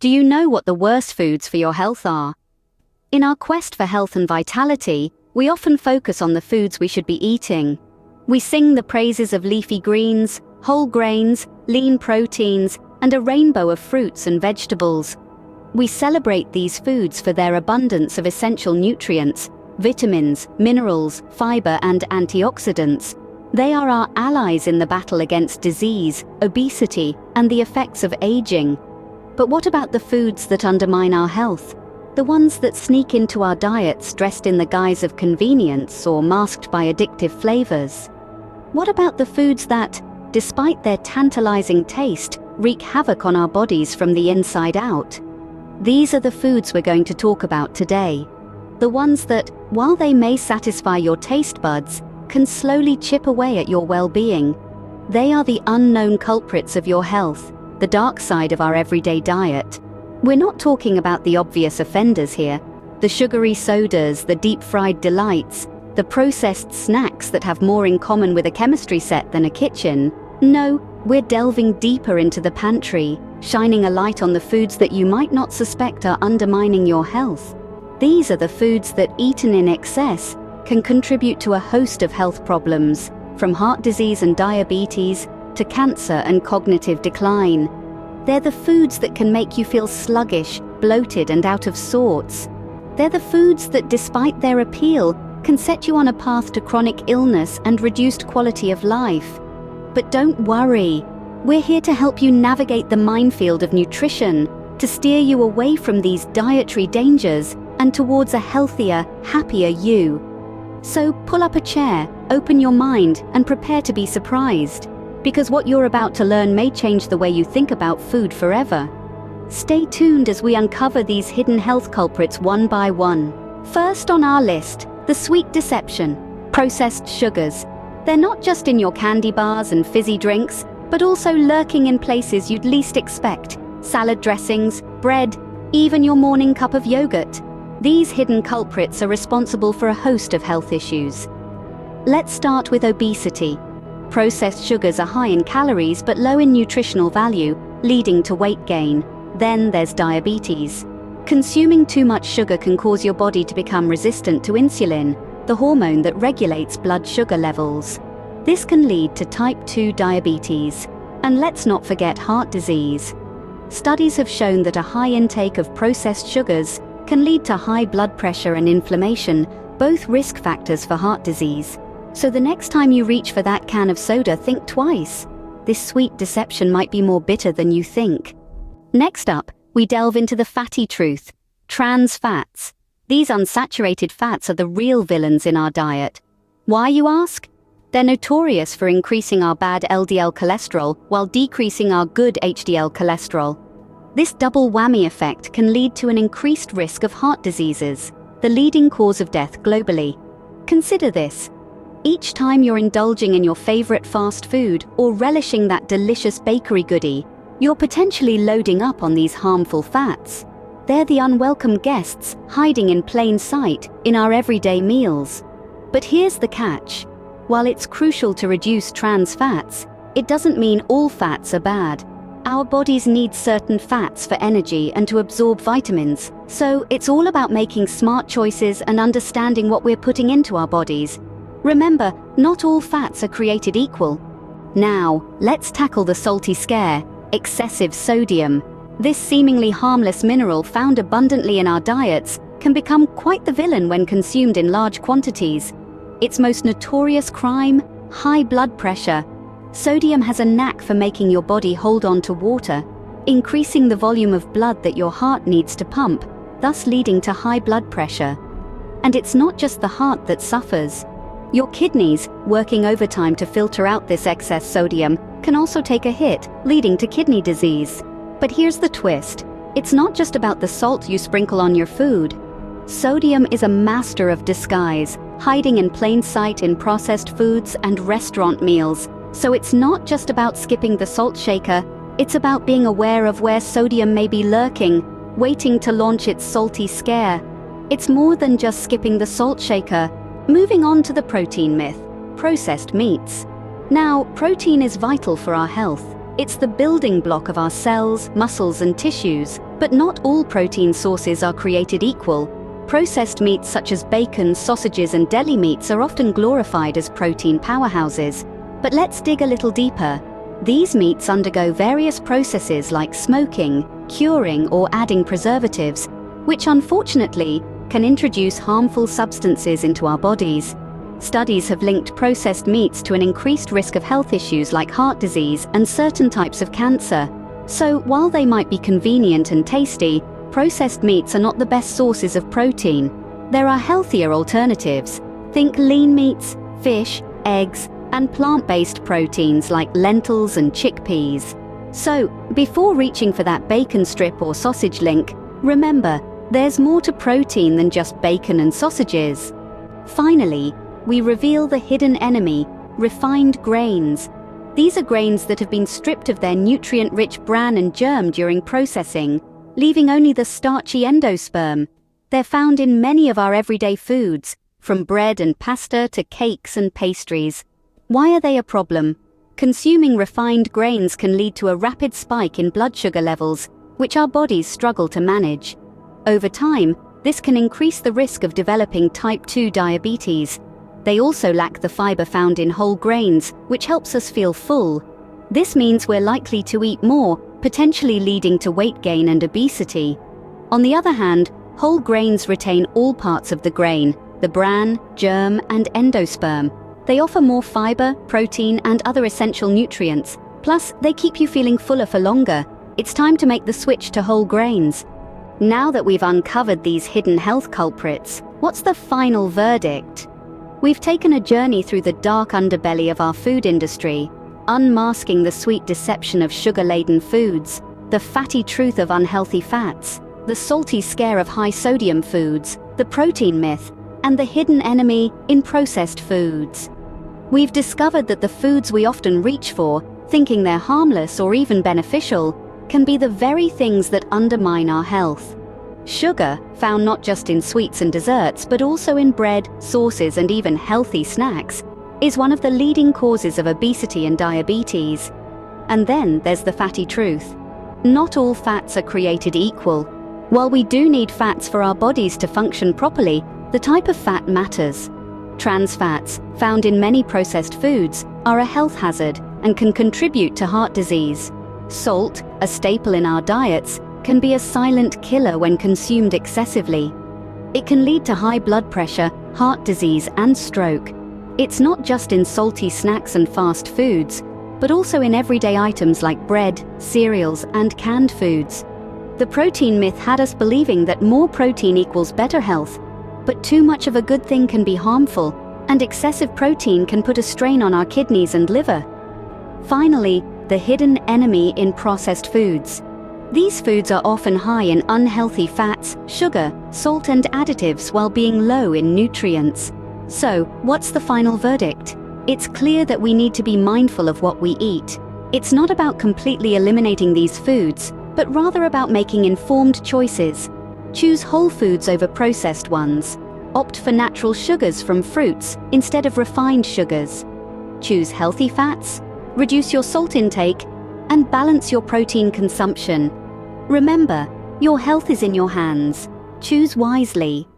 Do you know what the worst foods for your health are? In our quest for health and vitality, we often focus on the foods we should be eating. We sing the praises of leafy greens, whole grains, lean proteins, and a rainbow of fruits and vegetables. We celebrate these foods for their abundance of essential nutrients, vitamins, minerals, fiber, and antioxidants. They are our allies in the battle against disease, obesity, and the effects of aging. But what about the foods that undermine our health? The ones that sneak into our diets dressed in the guise of convenience or masked by addictive flavors? What about the foods that, despite their tantalizing taste, wreak havoc on our bodies from the inside out? These are the foods we're going to talk about today. The ones that, while they may satisfy your taste buds, can slowly chip away at your well-being. They are the unknown culprits of your health, the dark side of our everyday diet. We're not talking about the obvious offenders here, the sugary sodas, the deep-fried delights, the processed snacks that have more in common with a chemistry set than a kitchen. No, we're delving deeper into the pantry, shining a light on the foods that you might not suspect are undermining your health. These are the foods that, eaten in excess, can contribute to a host of health problems, from heart disease and diabetes to cancer and cognitive decline. They're the foods that can make you feel sluggish, bloated, and out of sorts. They're the foods that, despite their appeal, can set you on a path to chronic illness and reduced quality of life. But don't worry. We're here to help you navigate the minefield of nutrition, to steer you away from these dietary dangers and towards a healthier, happier you. So pull up a chair, open your mind, and prepare to be surprised. Because what you're about to learn may change the way you think about food forever. Stay tuned as we uncover these hidden health culprits one by one. First on our list, the sweet deception, processed sugars. They're not just in your candy bars and fizzy drinks, but also lurking in places you'd least expect. Salad dressings, bread, even your morning cup of yogurt. These hidden culprits are responsible for a host of health issues. Let's start with obesity. Processed sugars are high in calories but low in nutritional value, leading to weight gain. Then there's diabetes. Consuming too much sugar can cause your body to become resistant to insulin, the hormone that regulates blood sugar levels. This can lead to type 2 diabetes. And let's not forget heart disease. Studies have shown that a high intake of processed sugars can lead to high blood pressure and inflammation, both risk factors for heart disease. So the next time you reach for that can of soda, think twice. This sweet deception might be more bitter than you think. Next up, we delve into the fatty truth, trans fats. These unsaturated fats are the real villains in our diet. Why, you ask? They're notorious for increasing our bad LDL cholesterol while decreasing our good HDL cholesterol. This double whammy effect can lead to an increased risk of heart diseases, the leading cause of death globally. Consider this. Each time you're indulging in your favorite fast food or relishing that delicious bakery goodie, you're potentially loading up on these harmful fats. They're the unwelcome guests hiding in plain sight in our everyday meals. But here's the catch. While it's crucial to reduce trans fats, it doesn't mean all fats are bad. Our bodies need certain fats for energy and to absorb vitamins, so it's all about making smart choices and understanding what we're putting into our bodies. Remember, not all fats are created equal. Now, let's tackle the salty scare, excessive sodium. This seemingly harmless mineral found abundantly in our diets can become quite the villain when consumed in large quantities. Its most notorious crime? High blood pressure. Sodium has a knack for making your body hold on to water, increasing the volume of blood that your heart needs to pump, thus leading to high blood pressure. And it's not just the heart that suffers. Your kidneys, working overtime to filter out this excess sodium, can also take a hit, leading to kidney disease. But here's the twist. It's not just about the salt you sprinkle on your food. Sodium is a master of disguise, hiding in plain sight in processed foods and restaurant meals. So it's not just about skipping the salt shaker, it's about being aware of where sodium may be lurking, waiting to launch its salty scare. It's more than just skipping the salt shaker. Moving on to the protein myth, processed meats. Now, protein is vital for our health. It's the building block of our cells, muscles, and tissues. But not all protein sources are created equal. Processed meats such as bacon, sausages, and deli meats are often glorified as protein powerhouses. But let's dig a little deeper. These meats undergo various processes like smoking, curing, or adding preservatives, which unfortunately can introduce harmful substances into our bodies. Studies have linked processed meats to an increased risk of health issues like heart disease and certain types of cancer. So, while they might be convenient and tasty, processed meats are not the best sources of protein. There are healthier alternatives. Think lean meats, fish, eggs, and plant-based proteins like lentils and chickpeas. So, before reaching for that bacon strip or sausage link, remember, there's more to protein than just bacon and sausages. Finally, we reveal the hidden enemy, refined grains. These are grains that have been stripped of their nutrient-rich bran and germ during processing, leaving only the starchy endosperm. They're found in many of our everyday foods, from bread and pasta to cakes and pastries. Why are they a problem? Consuming refined grains can lead to a rapid spike in blood sugar levels, which our bodies struggle to manage. Over time, this can increase the risk of developing type 2 diabetes. They also lack the fiber found in whole grains, which helps us feel full. This means we're likely to eat more, potentially leading to weight gain and obesity. On the other hand, whole grains retain all parts of the grain, the bran, germ, and endosperm. They offer more fiber, protein, and other essential nutrients. Plus, they keep you feeling fuller for longer. It's time to make the switch to whole grains. Now that we've uncovered these hidden health culprits, what's the final verdict? We've taken a journey through the dark underbelly of our food industry, unmasking the sweet deception of sugar-laden foods, the fatty truth of unhealthy fats, the salty scare of high-sodium foods, the protein myth, and the hidden enemy in processed foods. We've discovered that the foods we often reach for, thinking they're harmless or even beneficial, can be the very things that undermine our health. Sugar, found not just in sweets and desserts but also in bread, sauces, and even healthy snacks, is one of the leading causes of obesity and diabetes. And then there's the fatty truth. Not all fats are created equal. While we do need fats for our bodies to function properly, the type of fat matters. Trans fats, found in many processed foods, are a health hazard and can contribute to heart disease. Salt, a staple in our diets, can be a silent killer when consumed excessively. It can lead to high blood pressure, heart disease, and stroke. It's not just in salty snacks and fast foods, but also in everyday items like bread, cereals, and canned foods. The protein myth had us believing that more protein equals better health, but too much of a good thing can be harmful, and excessive protein can put a strain on our kidneys and liver. Finally, the hidden enemy in processed foods. These foods are often high in unhealthy fats, sugar, salt, and additives while being low in nutrients. So, what's the final verdict? It's clear that we need to be mindful of what we eat. It's not about completely eliminating these foods, but rather about making informed choices. Choose whole foods over processed ones. Opt for natural sugars from fruits instead of refined sugars. Choose healthy fats, reduce your salt intake, and balance your protein consumption. Remember, your health is in your hands. Choose wisely.